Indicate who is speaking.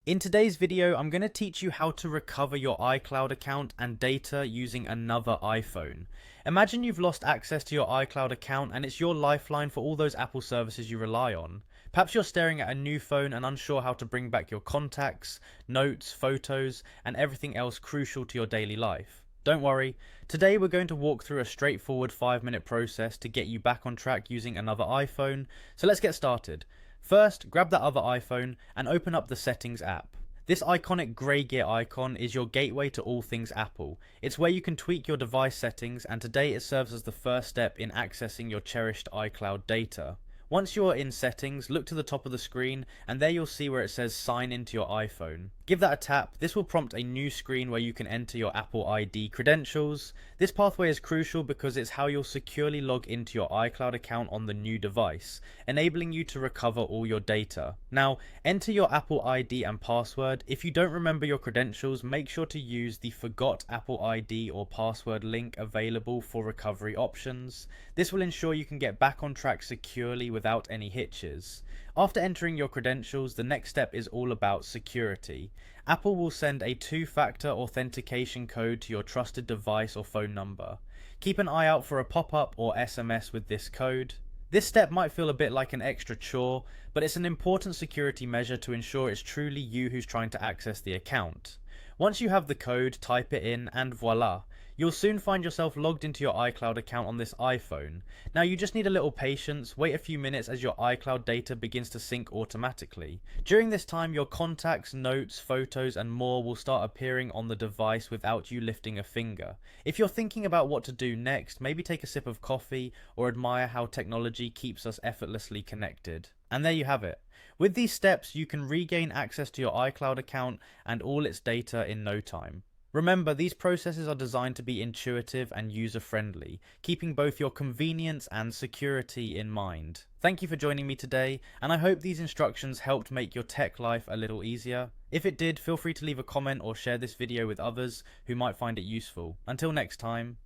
Speaker 1: In today's video, I'm going to teach you how to recover your iCloud account and data using another iPhone. Imagine you've lost access to your iCloud account and it's your lifeline for all those Apple services you rely on. Perhaps you're staring at a new phone and unsure how to bring back your contacts, notes, photos, and everything else crucial to your daily life. Don't worry, today we're going to walk through a straightforward 5-minute process to get you back on track using another iPhone. So let's get started. First, grab that other iPhone and open up the Settings app. This iconic grey gear icon is your gateway to all things Apple. It's where you can tweak your device settings, and today it serves as the first step in accessing your cherished iCloud data. Once you're in Settings, look to the top of the screen and there you'll see where it says Sign into your iPhone. Give that a tap. This will prompt a new screen where you can enter your Apple ID credentials. This pathway is crucial because it's how you'll securely log into your iCloud account on the new device, enabling you to recover all your data. Now, enter your Apple ID and password. If you don't remember your credentials, make sure to use the Forgot Apple ID or password link available for recovery options. This will ensure you can get back on track securely without any hitches. After entering your credentials, the next step is all about security. Apple will send a two-factor authentication code to your trusted device or phone number. Keep an eye out for a pop-up or SMS with this code. This step might feel a bit like an extra chore, but it's an important security measure to ensure it's truly you who's trying to access the account. Once you have the code, type it in and voila. You'll soon find yourself logged into your iCloud account on this iPhone. Now you just need a little patience, wait a few minutes as your iCloud data begins to sync automatically. During this time, your contacts, notes, photos and more will start appearing on the device without you lifting a finger. If you're thinking about what to do next, maybe take a sip of coffee or admire how technology keeps us effortlessly connected. And there you have it. With these steps, you can regain access to your iCloud account and all its data in no time. Remember, these processes are designed to be intuitive and user-friendly, keeping both your convenience and security in mind. Thank you for joining me today, and I hope these instructions helped make your tech life a little easier. If it did, feel free to leave a comment or share this video with others who might find it useful. Until next time.